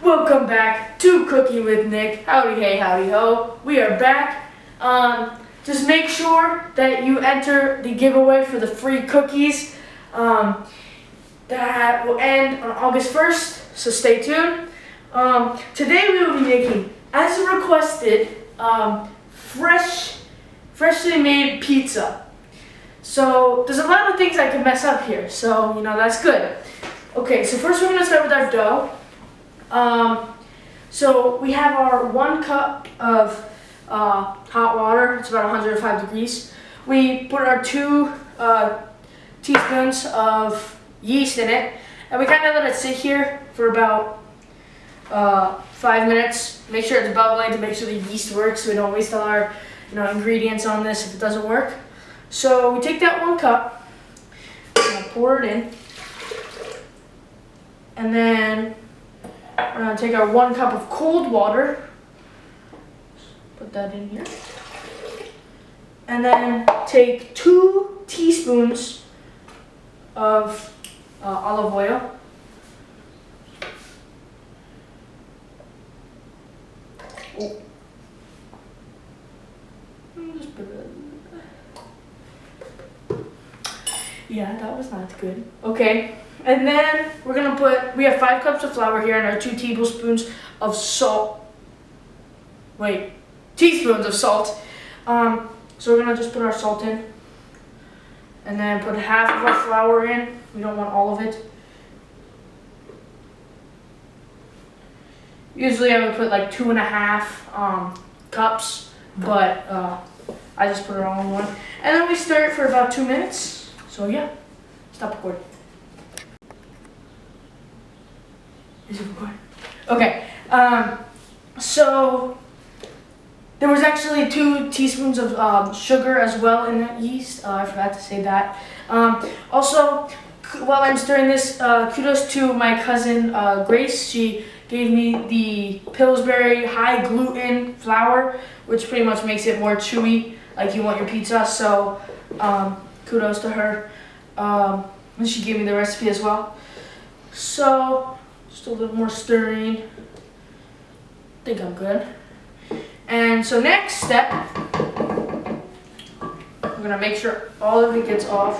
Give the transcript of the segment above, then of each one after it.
Welcome back to Cooking with Nick. Howdy hey, howdy ho. We are back. Just make sure that you enter the giveaway for the free cookies that will end on August 1st, so stay tuned. Today we will be making, as requested, freshly made pizza. So there's a lot of things I can mess up here, so that's good. Okay, so first we're going to start with our dough. So we have our 1 cup of hot water. It's about 105 degrees. We put our 2 teaspoons of yeast in it, and we kind of let it sit here for about 5 minutes. Make sure it's bubbling to make sure the yeast works, so we don't waste all our ingredients on this if it doesn't work. So we take that 1 cup, pour it in, and then we're going to take our 1 cup of cold water, put that in here, and then take 2 teaspoons of olive oil. Oh. Just put it in. Yeah, that was not good. Okay. And then we're going to we have 5 cups of flour here and our 2 tablespoons of salt. Wait, teaspoons of salt. So we're going to just put our salt in. And then put half of our flour in. We don't want all of it. Usually I would put like 2.5 cups, but I just put it all in one. And then we stir it for about 2 minutes. So yeah, stop recording. Is it recording? Okay, so there was actually 2 teaspoons of sugar as well in that yeast. I forgot to say that. Also, while I'm stirring this, kudos to my cousin Grace. She gave me the Pillsbury high gluten flour, which pretty much makes it more chewy, like you want your pizza. So kudos to her. And she gave me the recipe as well. So just a little more stirring. I think I'm good. And so next step, I'm gonna make sure all of it gets off.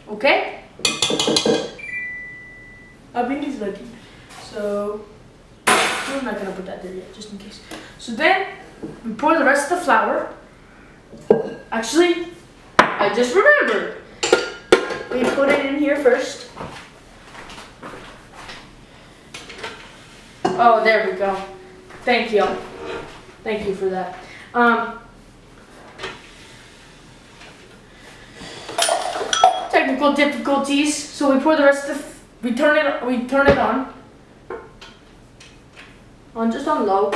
Okay? I've been looking. So I'm not gonna put that there yet, just in case. So then we pour the rest of the flour. Actually, I just remembered. We put it in here first. Oh, there we go. Thank you. Thank you for that. Technical difficulties. So we pour the rest of we turn it on. Just on low.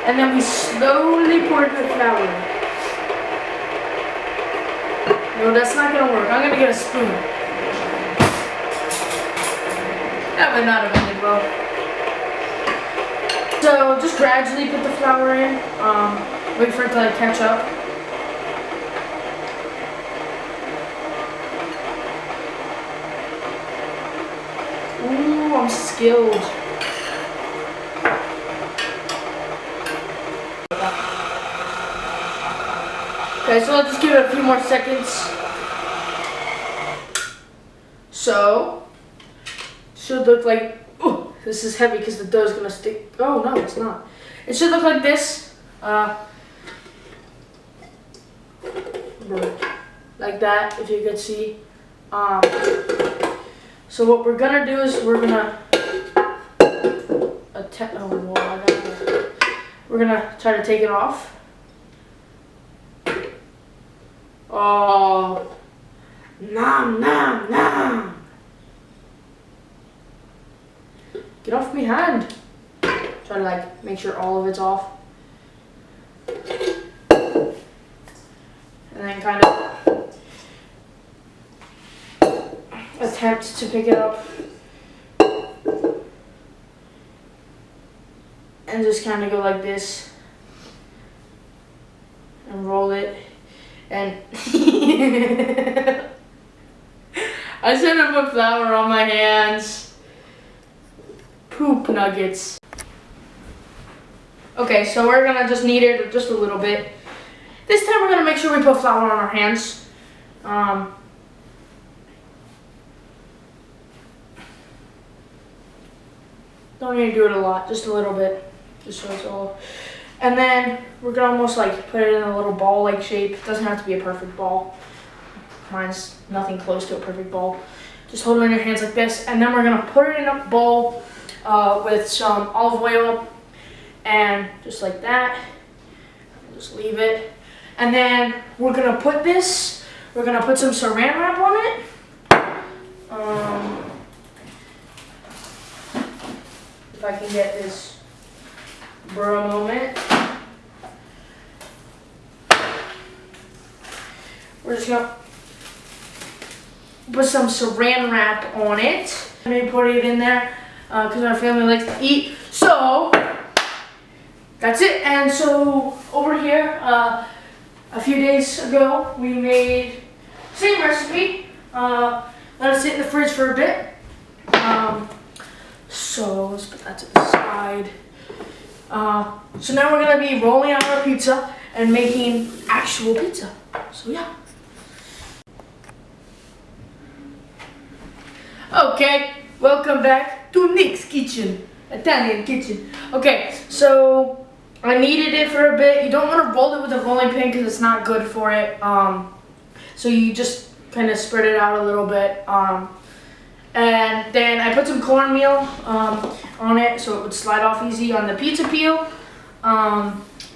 And then we slowly pour the flour in. No, that's not gonna work. I'm gonna get a spoon. That would not have ended well. So just gradually put the flour in. Wait for it to catch up. Ooh, I'm skilled. Okay, so I'll just give it a few more seconds. So, should look like, oh, this is heavy because the dough is gonna stick. Oh no, it's not. It should look like this. Like that, if you could see. So what we're gonna do is we're gonna we're gonna try to take it off. Oh, nom nom nom! Get off me hand! Try to make sure all of it's off, and then kind of attempt to pick it up. and just kind of go like this and roll it. And I shouldn't put flour on my hands. Poop nuggets. Okay, so we're gonna just knead it just a little bit. This time we're gonna make sure we put flour on our hands. Don't need to do it a lot, just a little bit, just so it's all. And then we're gonna almost like put it in a little ball-like shape. It doesn't have to be a perfect ball. Mine's nothing close to a perfect ball. Just hold it in your hands like this, and then we're gonna put it in a bowl with some olive oil, and just like that. Just leave it, and then we're gonna put this. We're gonna put some Saran wrap on it. If I can get this for a moment. We're just gonna put some Saran wrap on it. Maybe put it in there because our family likes to eat. So that's it. And so over here, a few days ago, we made same recipe. Let it sit in the fridge for a bit. So let's put that to the side. So now we're gonna be rolling out our pizza and making actual pizza. So yeah. Okay, welcome back to Nick's kitchen, Italian kitchen. Okay, so I kneaded it for a bit. You don't want to roll it with a rolling pin because it's not good for it. So you just kind of spread it out a little bit. And then I put some cornmeal on it so it would slide off easy on the pizza peel.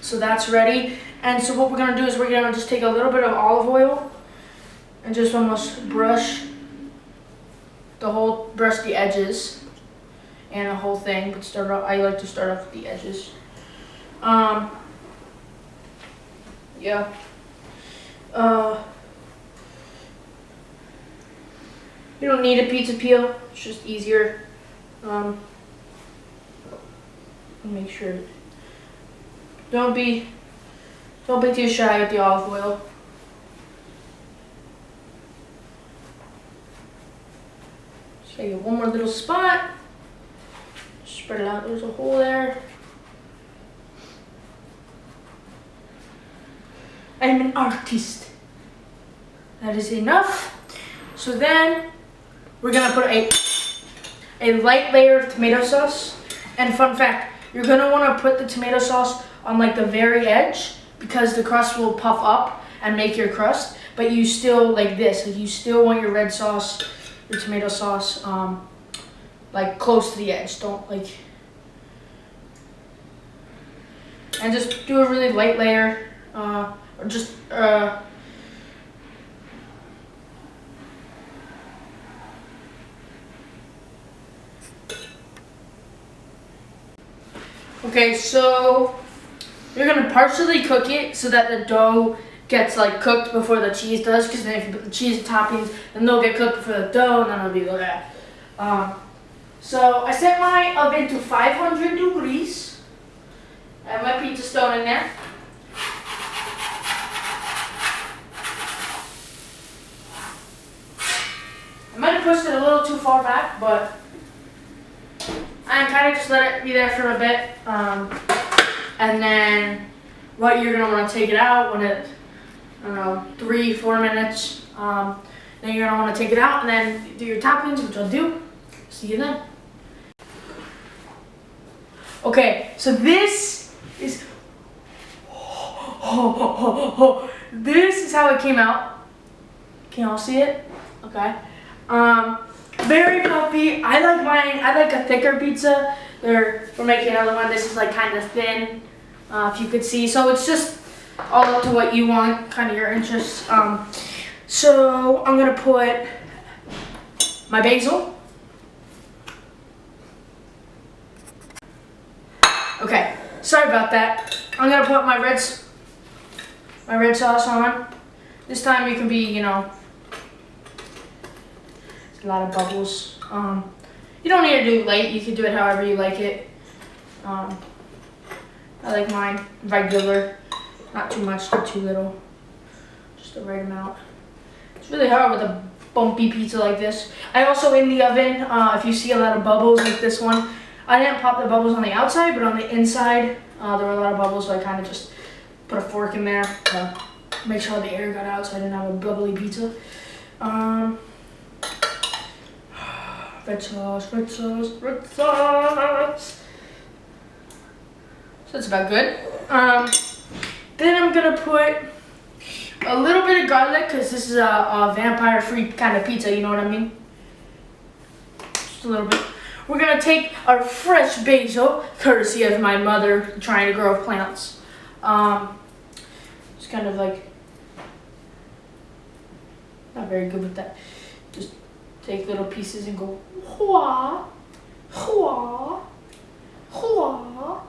So that's ready. And so what we're gonna do is we're gonna just take a little bit of olive oil and just almost brush the edges and the whole thing. But I like to start off with the edges. Yeah. You don't need a pizza peel, it's just easier. Make sure. Don't be too shy with the olive oil. Just gotta get one more little spot. Spread it out, there's a hole there. I'm an artist. That is enough. So then we're gonna put a light layer of tomato sauce. And fun fact, you're gonna wanna put the tomato sauce on like the very edge because the crust will puff up and make your crust, but you still like this. Like you still want your red sauce, your tomato sauce, like close to the edge. Don't like, and just do a really light layer, or just okay, so you're gonna partially cook it so that the dough gets like cooked before the cheese does, because then if you put the cheese toppings, then they'll get cooked before the dough, and then it'll be like that. So I set my oven to 500 degrees. I have my pizza stone in there. I might have pushed it a little too far back, but I kind of just let it be there for a bit, and then you're gonna want to take it out when it, I don't know, 3-4 minutes. Then you're gonna want to take it out and then do your toppings, which I'll do. See you then. Okay, so this is this is how it came out. Can y'all see it? Okay. Very puffy. I like mine. I like a thicker pizza. We're making another one. This is like kind of thin, if you could see. So it's just all up to what you want, kind of your interests. So I'm gonna put my basil. Okay, sorry about that. I'm gonna put my red sauce on. This time you can be, you know, a lot of bubbles. You don't need to do it light. You can do it however you like it. I like mine regular, not too much, not too little, just the right amount. It's really hard with a bumpy pizza like this. I also in the oven, if you see a lot of bubbles like this one, I didn't pop the bubbles on the outside, but on the inside, there were a lot of bubbles, so I kind of just put a fork in there to make sure the air got out so I didn't have a bubbly pizza. Red sauce, red sauce, red sauce. So that's about good. Then I'm gonna put a little bit of garlic because this is a vampire-free kind of pizza, you know what I mean? Just a little bit. We're gonna take our fresh basil, courtesy of my mother trying to grow plants. It's kind of like, not very good with that. Just take little pieces and go, hua, hua, hua,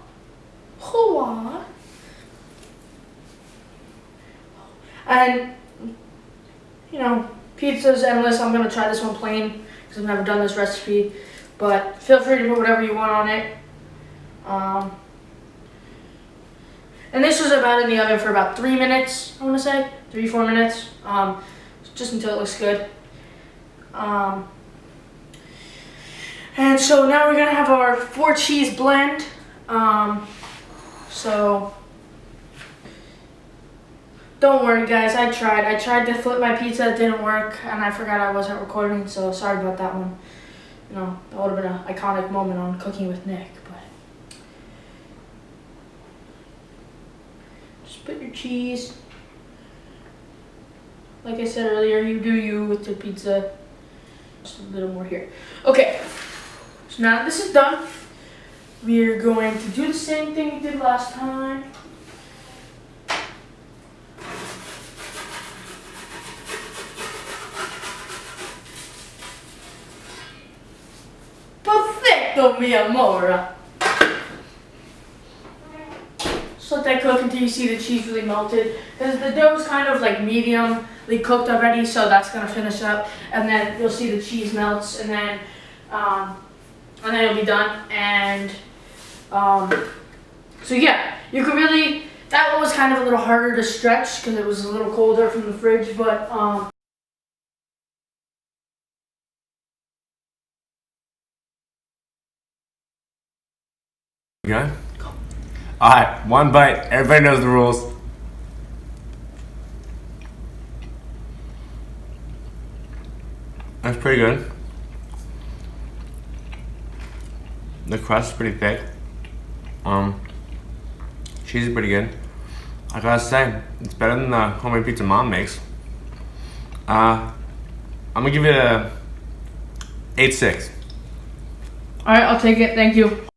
hua. And, you know, pizza's endless. I'm gonna try this one plain because I've never done this recipe. But feel free to put whatever you want on it. And this was about in the oven for about 3 minutes, I want to say. 3-4 minutes. Just until it looks good. And so now we're going to have our 4 cheese blend. So don't worry guys, I tried to flip my pizza, it didn't work, and I forgot I wasn't recording, so sorry about that one. You know, that would have been an iconic moment on Cooking with Nick, but just put your cheese. Like I said earlier, you do you with your pizza. Just a little more here. Okay, so now that this is done, we're going to do the same thing we did last time. Perfecto, mi amor. Just let that cook until you see the cheese really melted. Because the dough is kind of like mediumly cooked already, so that's gonna finish up. And then you'll see the cheese melts, and then it'll be done. And so yeah, you could really. That one was kind of a little harder to stretch because it was a little colder from the fridge, but Good? Alright, one bite. Everybody knows the rules. That's pretty good. The crust is pretty thick. Cheese is pretty good. I gotta say, it's better than the homemade pizza mom makes. I'm gonna give it a 8.6. alright, I'll take it, thank you.